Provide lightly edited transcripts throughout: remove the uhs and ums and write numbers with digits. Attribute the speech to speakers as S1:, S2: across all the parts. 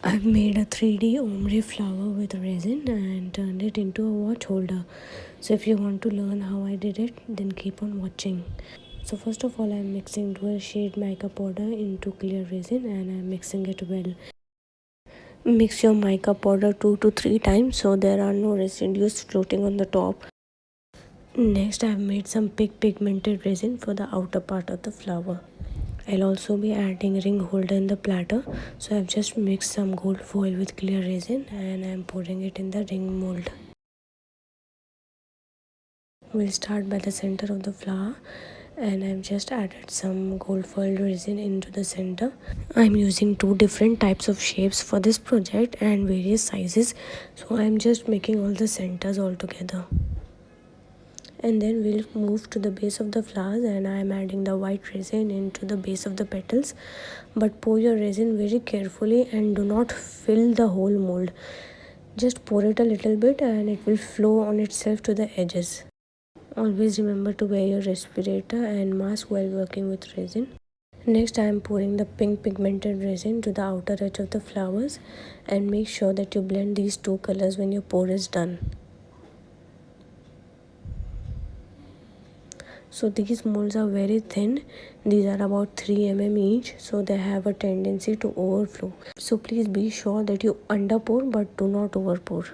S1: I've made a 3D ombre flower with resin and turned it into a watch holder. So if you want to learn how I did it, then keep on watching. So first of all, I'm mixing dual shade mica powder into clear resin and I'm mixing it well. Mix your mica powder 2 to 3 times so there are no residues floating on the top. Next, I've made some pigmented resin for the outer part of the flower. I'll also be adding ring holder in the platter. So I've just mixed some gold foil with clear resin and I'm pouring it in the ring mold. We'll start by the center of the flower and I've just added some gold foil resin into the center. I'm using 2 different types of shapes for this project and various sizes. So I'm just making all the centers all together. And then we'll move to the base of the flowers and I'm adding the white resin into the base of the petals, but pour your resin very carefully and do not fill the whole mold. Just pour it a little bit and it will flow on itself to the edges. Always remember to wear your respirator and mask while working with resin. Next, I am pouring the pink pigmented resin to the outer edge of the flowers and make sure that you blend these 2 colors when your pour is done. So these molds are very thin. These are about 3 mm each, so they have a tendency to overflow. So please be sure that you under pour but do not over pour.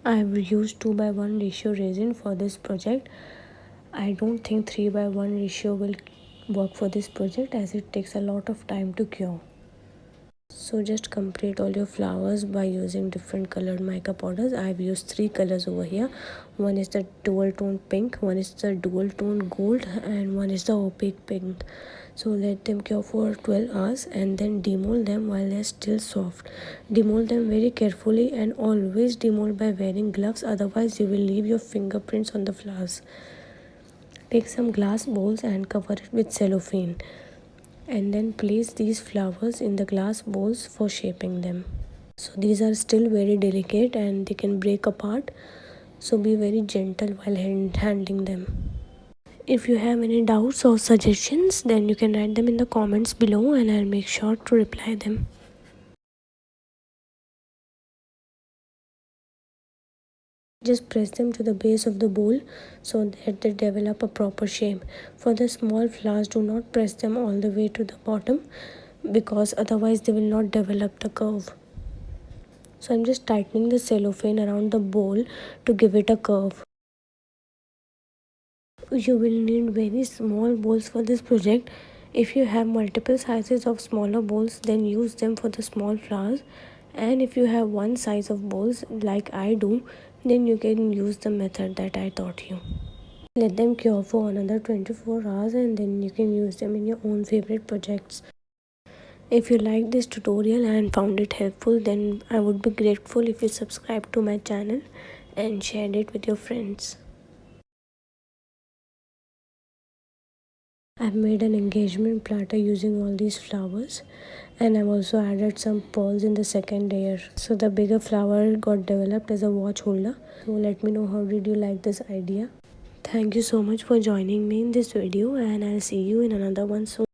S1: I have used 2:1 ratio resin for this project. I don't think 3:1 ratio will work for this project as it takes a lot of time to cure. So just complete all your flowers by using different colored mica powders. I've used 3 colors over here. One is the dual tone pink, one is the dual tone gold, and one is the opaque pink. So let them cure for 12 hours and then demold them while they're still soft. Demold them very carefully and always demold by wearing gloves, otherwise you will leave your fingerprints on the flowers. Take some glass bowls and cover it with cellophane. And then place these flowers in the glass bowls for shaping them. So these are still very delicate and they can break apart, so be very gentle while handling them. If you have any doubts or suggestions, then you can write them in the comments below and I'll make sure to reply them. Just press them to the base of the bowl so that they develop a proper shape. For the small flowers, do not press them all the way to the bottom because otherwise they will not develop the curve. So I'm just tightening the cellophane around the bowl to give it a curve. You will need very small bowls for this project. If you have multiple sizes of smaller bowls, then use them for the small flowers. And if you have one size of bowls like I do, then you can use the method that I taught you. Let them cure for another 24 hours and then you can use them in your own favorite projects. If you liked this tutorial and found it helpful, then I would be grateful if you subscribe to my channel and shared it with your friends. I've made an engagement platter using all these flowers and I've also added some pearls in the second layer. So the bigger flower got developed as a watch holder. So let me know how did you like this idea. Thank you so much for joining me in this video and I'll see you in another one soon.